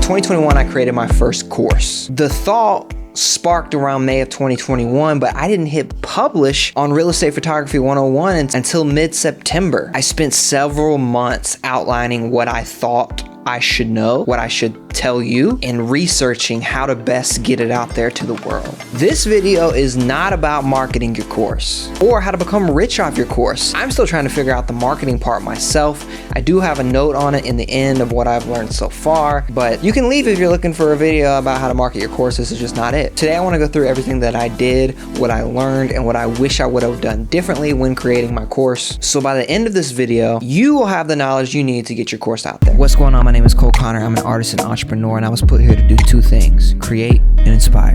2021, I created my first course. The thought sparked around May of 2021, but I didn't hit publish on Real Estate Photography 101 until mid-September. I spent several months outlining what I thought I should know, what I should tell you, and researching how to best get it out there to the world. This video is not about marketing your course or how to become rich off your course. I'm still trying to figure out the marketing part myself. I do have a note on it in the end of what I've learned so far, but you can leave if you're looking for a video about how to market your course. This is just not it. Today I want to go through everything that I did, what I learned, and what I wish I would have done differently when creating my course. So by the end of this video, you will have the knowledge you need to get your course out there. What's going on? My name is Cole Connor. I'm an artist and entrepreneur, and I was put here to do two things: create and inspire.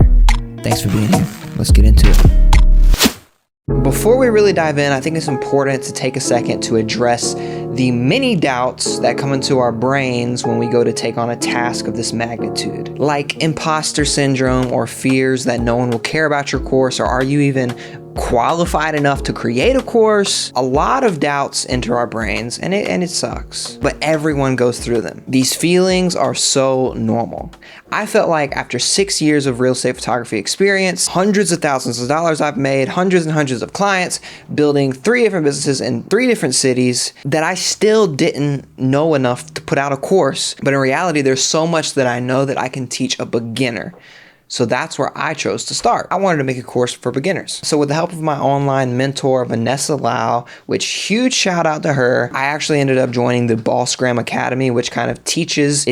Thanks for being here. Let's get into it. Before we really dive in, I think it's important to take a second to address the many doubts that come into our brains when we go to take on a task of this magnitude, like imposter syndrome or fears that no one will care about your course, or are you even qualified enough to create a course? A lot of doubts enter our brains, and it sucks, but everyone goes through them. These feelings are so normal. I felt like after 6 years of real estate photography experience, hundreds of thousands of dollars I've made, hundreds and hundreds of clients, building 3 different businesses in 3 different cities, that I still didn't know enough to put out a course. But in reality, there's so much that I know that I can teach a beginner. So that's where I chose to start. I wanted to make a course for beginners. So with the help of my online mentor, Vanessa Lau, which huge shout out to her, I actually ended up joining the Bossgram Academy, which kind of teaches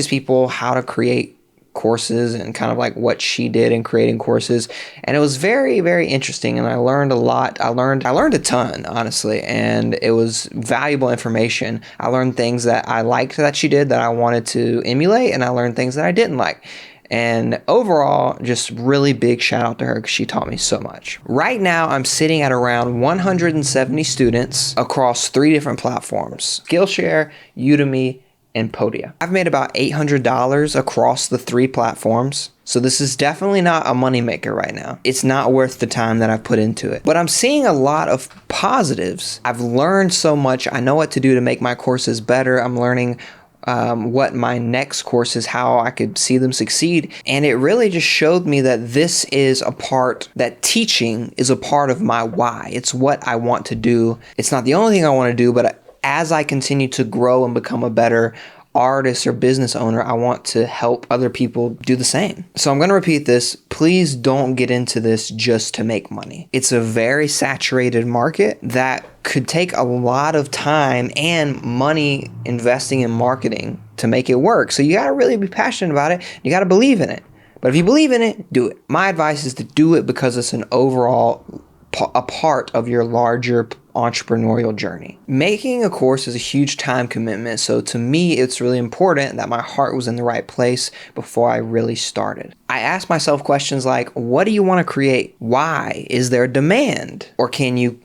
people how to create courses and kind of like what she did in creating courses. And it was very, very interesting. And I learned a lot. I learned a ton, honestly, and it was valuable information. I learned things that I liked that she did that I wanted to emulate, and I learned things that I didn't like. And overall, just really big shout out to her because she taught me so much. Right now, I'm sitting at around 170 students across 3 different platforms: Skillshare, Udemy, and Podia. I've made about $800 across the 3 platforms. So this is definitely not a moneymaker right now. It's not worth the time that I've put into it. But I'm seeing a lot of positives. I've learned so much. I know what to do to make my courses better. I'm learning what my next course is, how I could see them succeed. And it really just showed me that this is a part, that teaching is a part of my why. It's what I want to do. It's not the only thing I want to do, but as I continue to grow and become a better artist or business owner, I want to help other people do the same. So I'm going to repeat this. Please don't get into this just to make money. It's a very saturated market that could take a lot of time and money investing in marketing to make it work. So you got to really be passionate about it. You got to believe in it. But if you believe in it, do it. My advice is to do it because it's an overall a part of your larger entrepreneurial journey. Making a course is a huge time commitment, so to me it's really important that my heart was in the right place before I really started. I asked myself questions like, what do you want to create? Why? Is there demand? Or can you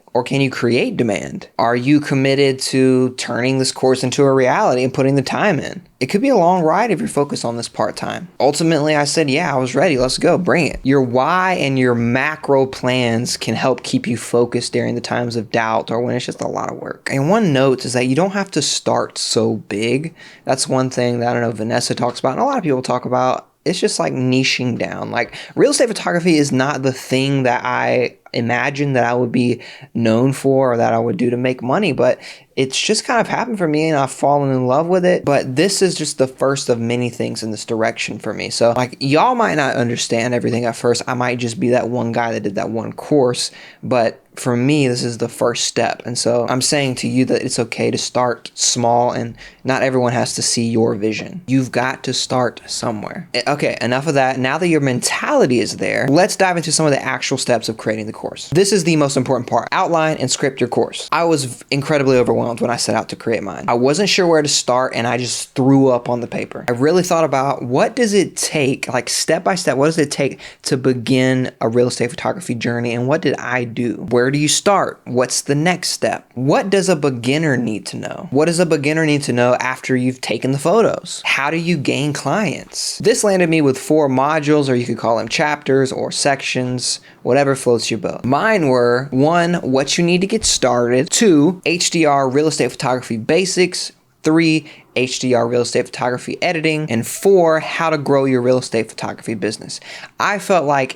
create demand? Are you committed to turning this course into a reality and putting the time in? It could be a long ride if you're focused on this part-time. Ultimately, I said, yeah, I was ready. Let's go. Bring it. Your why and your macro plans can help keep you focused during the times of doubt or when it's just a lot of work. And one note is that you don't have to start so big. That's one thing that I don't know Vanessa talks about and a lot of people talk about. It's just like niching down. Like, real estate photography is not the thing that I imagined that I would be known for or that I would do to make money, but it's just kind of happened for me and I've fallen in love with it. But this is just the first of many things in this direction for me. So like, y'all might not understand everything at first. I might just be that one guy that did that one course, but for me, this is the first step. And so I'm saying to you that it's okay to start small, and not everyone has to see your vision. You've got to start somewhere. Okay, enough of that. Now that your mentality is there, let's dive into some of the actual steps of creating the course. This is the most important part. Outline and script your course. I was incredibly overwhelmed when I set out to create mine. I wasn't sure where to start, and I just threw up on the paper. I really thought about, what does it take, like step by step, what does it take to begin a real estate photography journey, and what did I do? Where do you start? What's the next step? What does a beginner need to know? What does a beginner need to know after you've taken the photos? How do you gain clients? This landed me with 4 modules, or you could call them chapters or sections, whatever floats your boat. Mine were: 1, what you need to get started; 2, HDR real estate photography basics; 3, HDR real estate photography editing, and 4 how to grow your real estate photography business. I felt like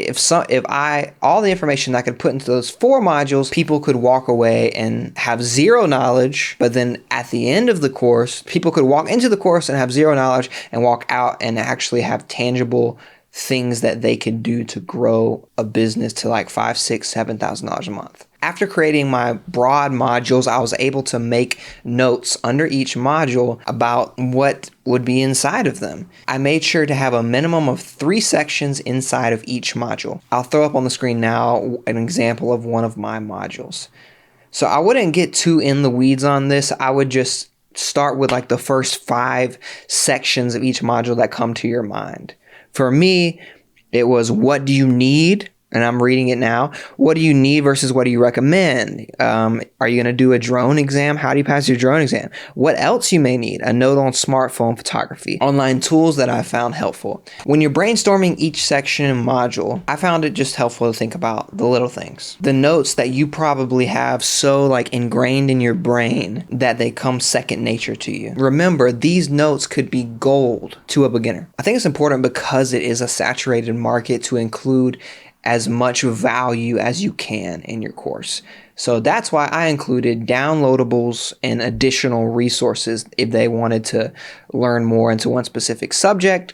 all the information I could put into those 4 modules, people could walk away and have zero knowledge, but then at the end of the course, people could walk into the course and have zero knowledge and walk out and actually have tangible things that they could do to grow a business to like $5,000, $6,000, $7,000 a month. After creating my broad modules, I was able to make notes under each module about what would be inside of them. I made sure to have a minimum of 3 sections inside of each module. I'll throw up on the screen now an example of one of my modules. So I wouldn't get too in the weeds on this. I would just start with like the first 5 sections of each module that come to your mind. For me, it was, what do you need? And I'm reading it now. What do you need versus what do you recommend? Are you going to do a drone exam? How do you pass your drone exam? What else you may need? A note on smartphone photography. Online tools that I found helpful. When you're brainstorming each section and module, I found it just helpful to think about the little things. The notes that you probably have so like ingrained in your brain that they come second nature to you. Remember, these notes could be gold to a beginner. I think it's important because it is a saturated market to include as much value as you can in your course. So that's why I included downloadables and additional resources if they wanted to learn more into one specific subject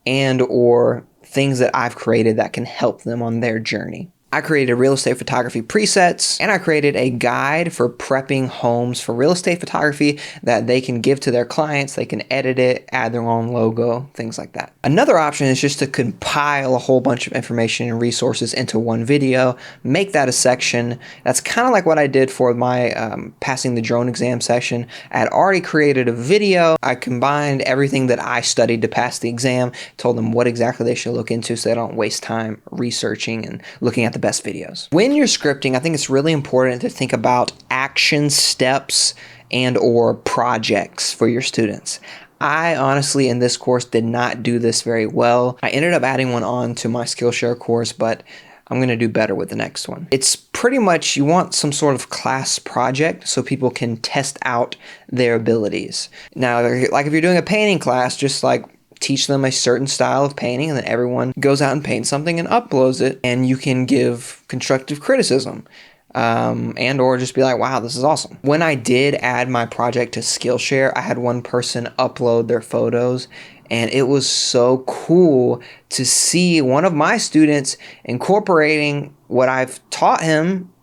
and or things that I've created that can help them on their journey. I created real estate photography presets, and I created a guide for prepping homes for real estate photography that they can give to their clients. They can edit it, add their own logo, things like that. Another option is just to compile a whole bunch of information and resources into one video, make that a section. That's kind of like what I did for my passing the drone exam section. I had already created a video. I combined everything that I studied to pass the exam, told them what exactly they should look into so they don't waste time researching and looking at the best videos. When you're scripting, I think it's really important to think about action steps and or projects for your students. I honestly, in this course, did not do this very well. I ended up adding one on to my Skillshare course, but I'm going to do better with the next one. It's pretty much, you want some sort of class project so people can test out their abilities. Now, like if you're doing a painting class, just like teach them a certain style of painting, and then everyone goes out and paints something and uploads it, and you can give constructive criticism and or just be like, wow, this is awesome. When I did add my project to Skillshare, I had one person upload their photos, and it was so cool to see one of my students incorporating what I've taught him.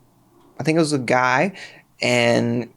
I think it was a guy, and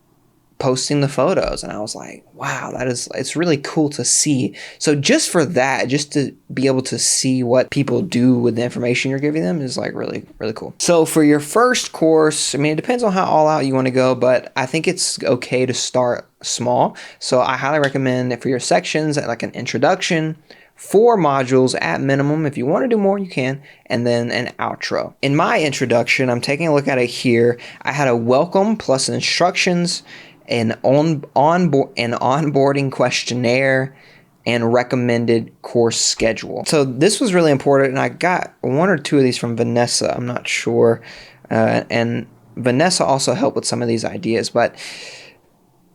posting the photos, and I was like, wow, it's really cool to see. So just for that, just to be able to see what people do with the information you're giving them is like really, really cool. So for your first course, I mean, it depends on how all out you want to go, but I think it's okay to start small. So I highly recommend that for your sections, like an introduction, 4 modules at minimum. If you want to do more, you can, and then an outro. In my introduction, I'm taking a look at it here. I had a welcome plus instructions, an onboarding questionnaire, and recommended course schedule. So this was really important, and I got 1 or 2 of these from Vanessa. I'm not sure. And Vanessa also helped with some of these ideas, but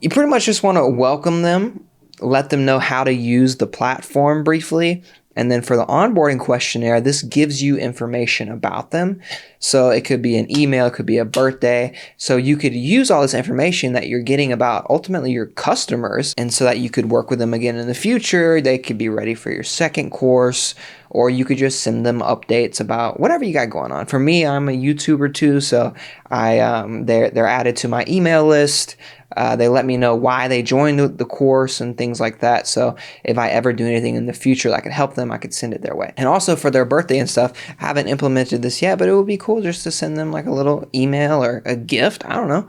you pretty much just want to welcome them, let them know how to use the platform briefly. And then for the onboarding questionnaire, this gives you information about them. So it could be an email, it could be a birthday. So you could use all this information that you're getting about ultimately your customers, and so that you could work with them again in the future. They could be ready for your second course, or you could just send them updates about whatever you got going on. For me, I'm a YouTuber too, so they're added to my email list. They let me know why they joined the course and things like that. So if I ever do anything in the future that could help them, I could send it their way. And also for their birthday and stuff, I haven't implemented this yet, but it would be cool just to send them like a little email or a gift. I don't know.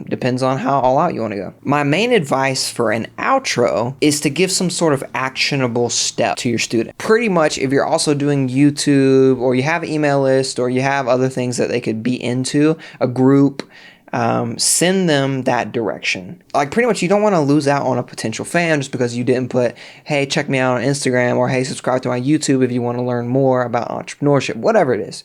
Depends on how all out you want to go. My main advice for an outro is to give some sort of actionable step to your student. Pretty much if you're also doing YouTube, or you have an email list, or you have other things that they could be into, a group, send them that direction. Like pretty much you don't want to lose out on a potential fan just because you didn't put, hey, check me out on Instagram, or hey, subscribe to my YouTube if you want to learn more about entrepreneurship, whatever it is.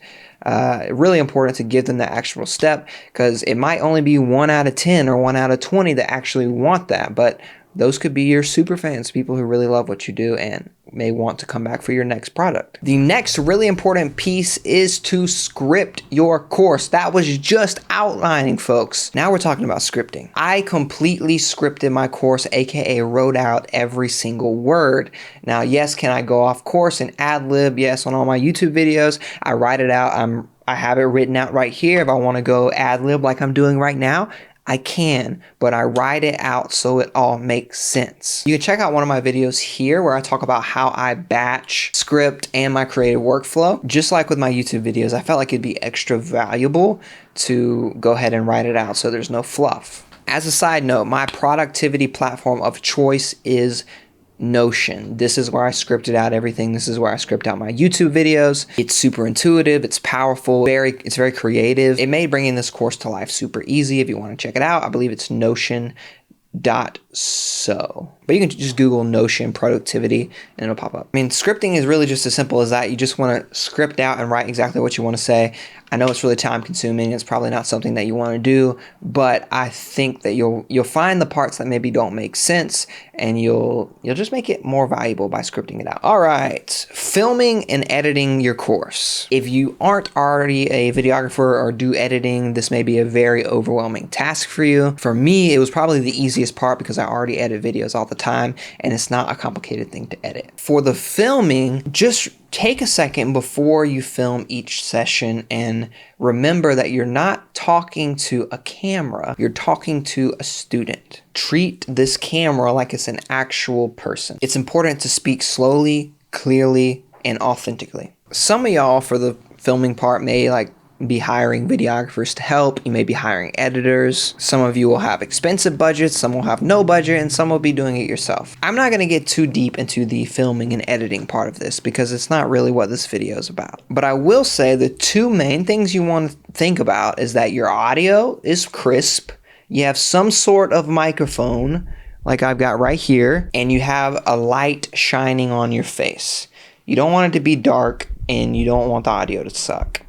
Really important to give them that actual step, because it might only be 1 out of 10 or 1 out of 20 that actually want that, but Those could be your super fans, people who really love what you do and may want to come back for your next product. The next really important piece is to script your course. That was just outlining, folks. Now we're talking about scripting. I completely scripted my course, aka wrote out every single word. Now, yes, can I go off course and ad lib? Yes, on all my YouTube videos, I write it out. I have it written out right here. If I want to go ad lib like I'm doing right now, I can, but I write it out so it all makes sense. You can check out one of my videos here where I talk about how I batch, script, and my creative workflow. Just like with my YouTube videos, I felt like it'd be extra valuable to go ahead and write it out so there's no fluff. As a side note, my productivity platform of choice is Notion. This is where I scripted out everything. This is where I script out my YouTube videos. It's super intuitive. It's powerful. It's very creative. It made bringing this course to life super easy. If you want to check it out, I believe it's notion.so. But you can just Google Notion productivity and it'll pop up. I mean, scripting is really just as simple as that. You just want to script out and write exactly what you want to say. I know it's really time consuming. It's probably not something that you want to do, but I think that you'll find the parts that maybe don't make sense and you'll just make it more valuable by scripting it out. All right, filming and editing your course. If you aren't already a videographer or do editing, this may be a very overwhelming task for you. For me, it was probably the easiest part because I already edit videos all the time and it's not a complicated thing to edit. For the filming, just take a second before you film each session and remember that you're not talking to a camera, you're talking to a student. Treat this camera like it's an actual person. It's important to speak slowly, clearly, and authentically. Some of y'all for the filming part may be hiring videographers to help. You may be hiring editors. Some of you will have expensive budgets, some will have no budget, and some will be doing it yourself. I'm not gonna get too deep into the filming and editing part of this because it's not really what this video is about. But I will say the two main things you want to think about is that your audio is crisp, you have some sort of microphone like I've got right here, and you have a light shining on your face. You don't want it to be dark and you don't want the audio to suck.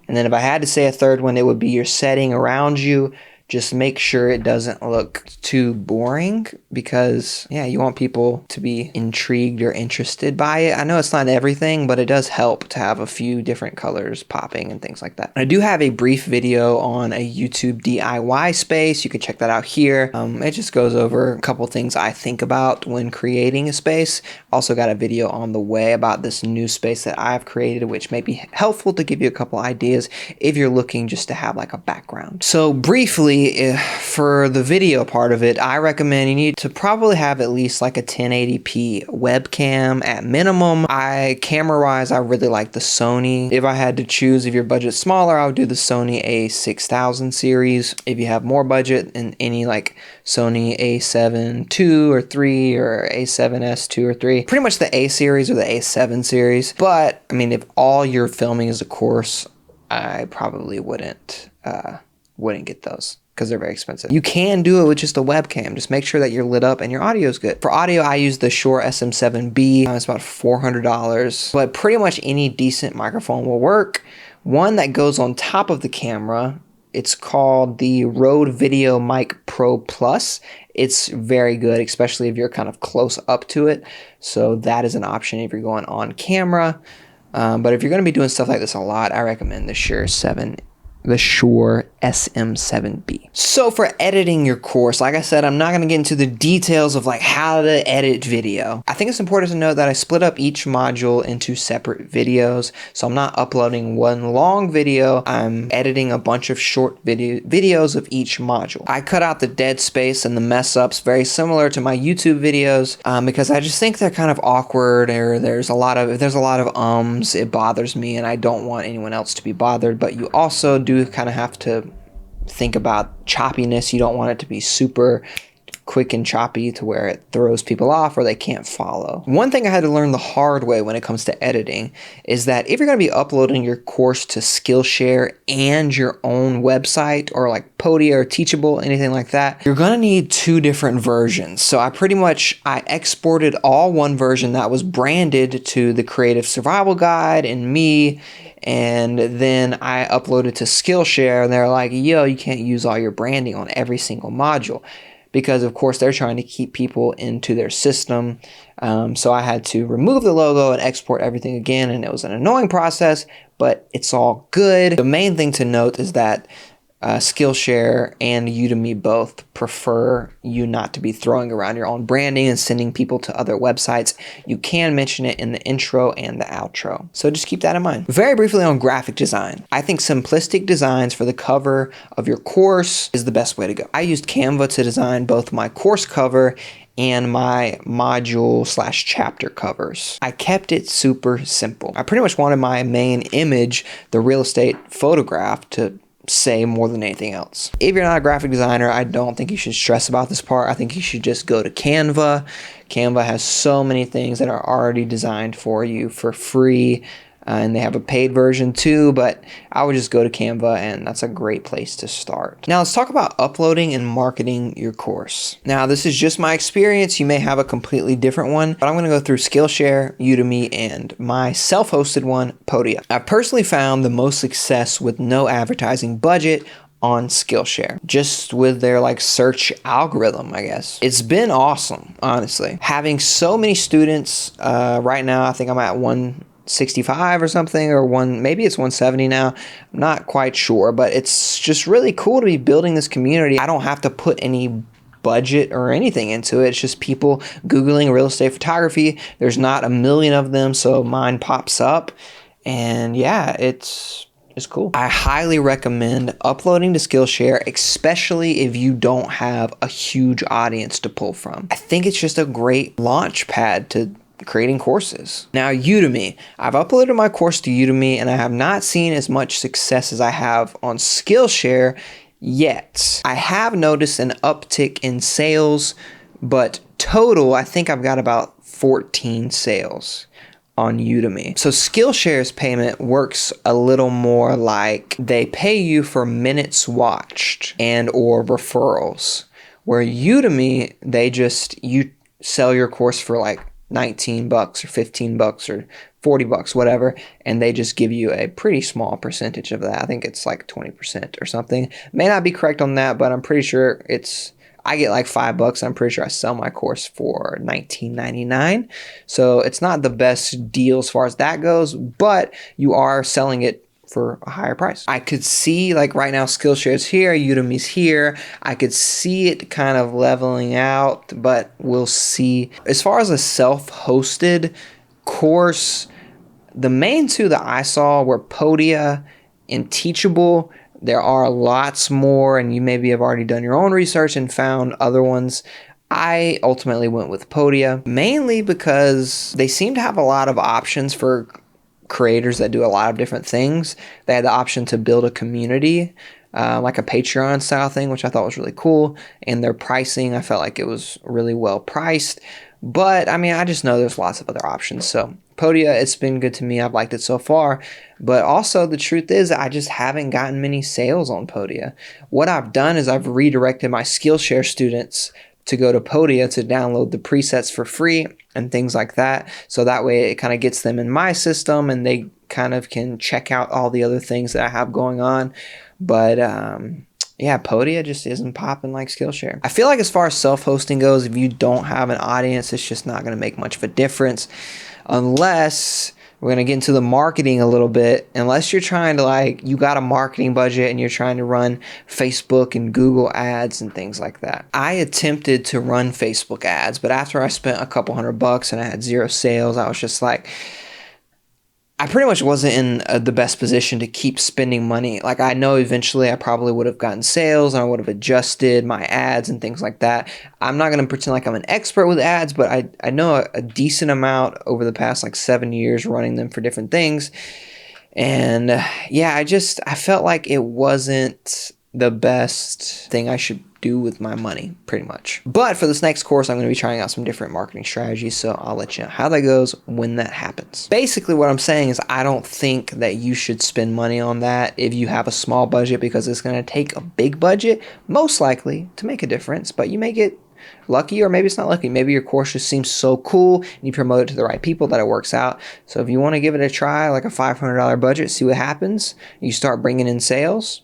And then if I had to say a third one, it would be your setting around you. Just make sure it doesn't look too boring because, yeah, you want people to be intrigued or interested by it. I know it's not everything, but it does help to have a few different colors popping and things like that. I do have a brief video on a YouTube DIY space. You can check that out here. It just goes over a couple things I think about when creating a space. Also got a video on the way about this new space that I've created, which may be helpful to give you a couple ideas if you're looking just to have like a background. So briefly, for the video part of it, I recommend you need to probably have at least like a 1080p webcam at minimum. Camera-wise, I really like the Sony. If I had to choose, if your budget's smaller, I would do the Sony A6000 series. If you have more budget, and any like Sony A7 II or 3 or A7S 2 or 3, pretty much the A series or the A7 series. But I mean, if all you're filming is a course, I probably wouldn't get those because they're very expensive. You can do it with just a webcam. Just make sure that you're lit up and your audio is good. For audio, I use the Shure SM7B. It's about $400, but pretty much any decent microphone will work. One that goes on top of the camera, it's called the Rode Video Mic Pro Plus. It's very good, especially if you're kind of close up to it. So that is an option if you're going on camera. But if you're going to be doing stuff like this a lot, I recommend the Shure SM7B. So for editing your course, like I said, I'm not going to get into the details of like how to edit video. I think it's important to note that I split up each module into separate videos. So I'm not uploading one long video. I'm editing a bunch of short videos of each module. I cut out the dead space and the mess ups, very similar to my YouTube videos, because I just think they're kind of awkward, or there's a lot of ums, it bothers me and I don't want anyone else to be bothered. But you also do kind of have to think about choppiness. You don't want it to be super quick and choppy to where it throws people off or they can't follow. One thing I had to learn the hard way when it comes to editing is that if you're going to be uploading your course to Skillshare and your own website or like Podia or Teachable, anything like that, you're going to need two different versions. So I exported all one version that was branded to the Creative Survival Guide and me, and then I uploaded to Skillshare and they're like, yo, you can't use all your branding on every single module. because of course they're trying to keep people into their system. So I had to remove the logo and export everything again, and it was an annoying process, but it's all good. The main thing to note is that Skillshare and Udemy both prefer you not to be throwing around your own branding and sending people to other websites. You can mention it in the intro and the outro. So just keep that in mind. Very briefly on graphic design. I think simplistic designs for the cover of your course is the best way to go. I used Canva to design both my course cover and my module/chapter covers. I kept it super simple. I pretty much wanted my main image, the real estate photograph, to say more than anything else. If you're not a graphic designer, I don't think you should stress about this part. I think you should just go to Canva. Canva has so many things that are already designed for you for free. And they have a paid version too, but I would just go to Canva, and that's a great place to start. Now let's talk about uploading and marketing your course. Now this is just my experience. You may have a completely different one, but I'm going to go through Skillshare, Udemy, and my self-hosted one, Podia. I personally found the most success with no advertising budget on Skillshare, just with their like search algorithm, I guess. It's been awesome, honestly. Having so many students, right now I think I'm at 165 or something, or maybe it's 170 now. I'm not quite sure, but it's just really cool to be building this community. I don't have to put any budget or anything into it. It's just people Googling real estate photography. There's not a million of them, so mine pops up, and yeah, it's cool. I highly recommend uploading to Skillshare, especially if you don't have a huge audience to pull from. I think it's just a great launch pad to creating courses. Now Udemy. I've uploaded my course to Udemy, and I have not seen as much success as I have on Skillshare yet. I have noticed an uptick in sales, but total, I think I've got about 14 sales on Udemy. So Skillshare's payment works a little more like they pay you for minutes watched and or referrals, where Udemy, you sell your course for like $19 or $15 or $40, whatever, and they just give you a pretty small percentage of that. I think it's like 20% or something. May not be correct on that, but I'm pretty sure I get like $5. I'm pretty sure I sell my course for $19.99. So it's not the best deal as far as that goes, but you are selling it for a higher price. I could see, like right now, Skillshare's here, Udemy's here. I could see it kind of leveling out, but we'll see. As far as a self-hosted course, the main two that I saw were Podia and Teachable. There are lots more, and you maybe have already done your own research and found other ones. I ultimately went with Podia, mainly because they seem to have a lot of options for creators that do a lot of different things. They had the option to build a community, like a Patreon style thing, which I thought was really cool. And their pricing, I felt like it was really well priced. But I mean, I just know there's lots of other options. So Podia, it's been good to me. I've liked it so far. But also the truth is I just haven't gotten many sales on Podia. What I've done is I've redirected my Skillshare students to go to Podia to download the presets for free and things like that. So that way it kind of gets them in my system, and they kind of can check out all the other things that I have going on. But yeah, Podia just isn't popping like Skillshare. I feel like as far as self-hosting goes, if you don't have an audience, it's just not going to make much of a difference, unless we're going to get into the marketing a little bit. Unless you're trying to you got a marketing budget and you're trying to run Facebook and Google ads and things like that. I attempted to run Facebook ads, but after I spent a couple $100 and I had 0 sales, I was just like, I pretty much wasn't in the best position to keep spending money. Like, I know eventually I probably would have gotten sales and I would have adjusted my ads and things like that. I'm not going to pretend like I'm an expert with ads, but I know a decent amount over the past 7 years running them for different things. And yeah, I felt like it wasn't the best thing I should do with my money, pretty much. But for this next course, I'm going to be trying out some different marketing strategies, so I'll let you know how that goes when that happens. Basically, what I'm saying is I don't think that you should spend money on that if you have a small budget, because it's going to take a big budget, most likely, to make a difference. But you may get lucky, or maybe it's not lucky. Maybe your course just seems so cool and you promote it to the right people that it works out. So if you want to give it a try, like a $500 budget, see what happens, you start bringing in sales,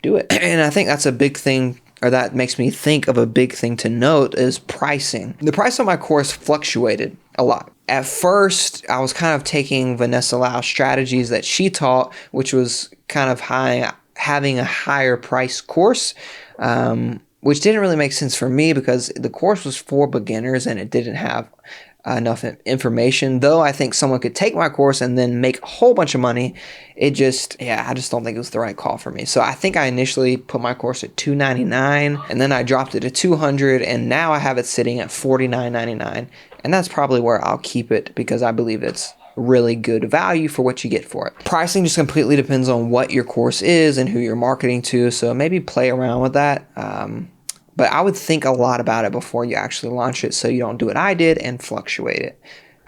do it. And I think that's a big thing or that makes me think of a big thing to note, is pricing. The price of my course fluctuated a lot. At first, I was kind of taking Vanessa Lau's strategies that she taught, which was kind of having a higher price course, which didn't really make sense for me because the course was for beginners and it didn't have enough information. Though I think someone could take my course and then make a whole bunch of money, I just don't think it was the right call for me. So I think I initially put my course at $299 and then I dropped it to $200, and now I have it sitting at $49.99, and that's probably where I'll keep it because I believe it's really good value for what you get for it. Pricing just completely depends on what your course is and who you're marketing to, so maybe play around with that. But I would think a lot about it before you actually launch it so you don't do what I did and fluctuate it,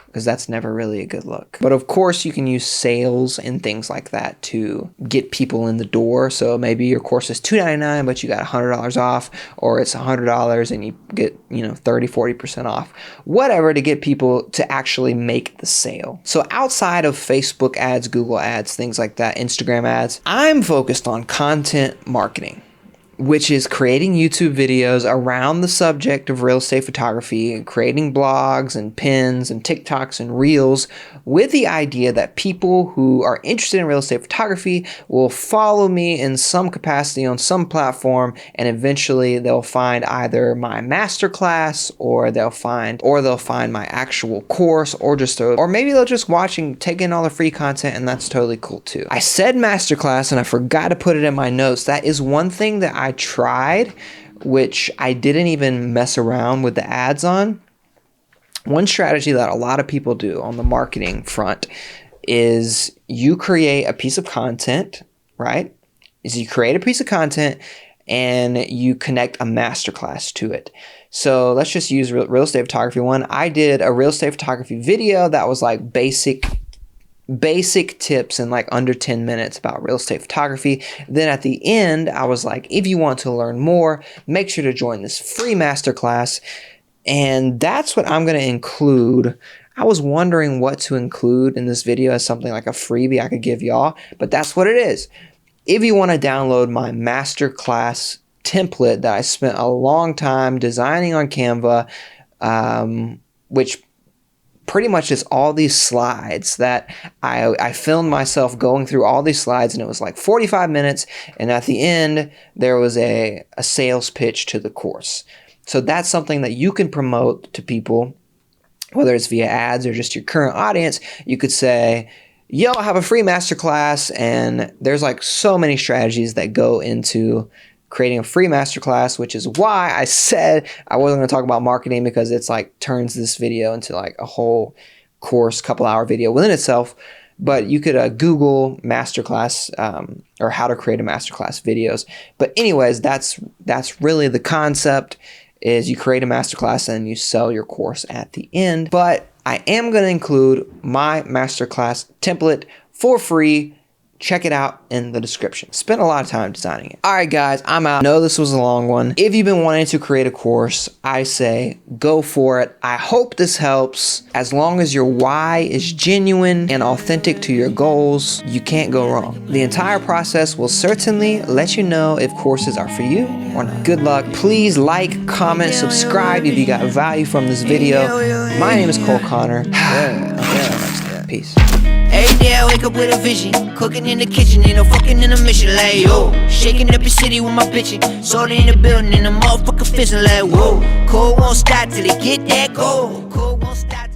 because that's never really a good look. But of course, you can use sales and things like that to get people in the door. So maybe your course is $299, but you got $100 off, or it's $100 and you get 30-40% off, whatever, to get people to actually make the sale. So outside of Facebook ads, Google ads, things like that, Instagram ads, I'm focused on content marketing, which is creating YouTube videos around the subject of real estate photography and creating blogs and pins and TikToks and Reels with the idea that people who are interested in real estate photography will follow me in some capacity on some platform, and eventually they'll find either my masterclass or they'll find my actual course, or maybe they'll just watch and take in all the free content, and that's totally cool too. I said masterclass and I forgot to put it in my notes. That is one thing that I tried, which I didn't even mess around with the ads on. One strategy that a lot of people do on the marketing front is you create a piece of content, right? You create a piece of content and you connect a masterclass to it. So let's just use real estate photography one. I did a real estate photography video that was like basic tips in like under 10 minutes about real estate photography. Then at the end, I was like, if you want to learn more, make sure to join this free masterclass. And that's what I'm going to include. I was wondering what to include in this video as something like a freebie I could give y'all, but that's what it is. If you want to download my masterclass template that I spent a long time designing on Canva, which pretty much is all these slides that I filmed myself going through all these slides, and it was like 45 minutes, and at the end there was a sales pitch to the course. So that's something that you can promote to people, whether it's via ads or just your current audience. You could say, yo, I have a free masterclass, and there's like so many strategies that go into creating a free masterclass, which is why I said I wasn't going to talk about marketing, because it's like turns this video into like a whole course, couple-hour video within itself. But you could Google masterclass or how to create a masterclass videos. But anyways, that's really the concept, is you create a masterclass and you sell your course at the end. But I am going to include my masterclass template for free. Check it out in the description. Spent a lot of time designing it. All right, guys, I'm out. I know this was a long one. If you've been wanting to create a course, I say go for it. I hope this helps. As long as your why is genuine and authentic to your goals, you can't go wrong. The entire process will certainly let you know if courses are for you or not. Good luck. Please like, comment, subscribe if you got value from this video. My name is Cole Connor. Peace. Every day I wake up with a vision, cooking in the kitchen, ain't no fucking in a mission, like yo. Shaking up your city with my bitchin', sold in the building, and the motherfucker fishing, like whoa. Cold won't stop till they get that gold. Cold won't stop.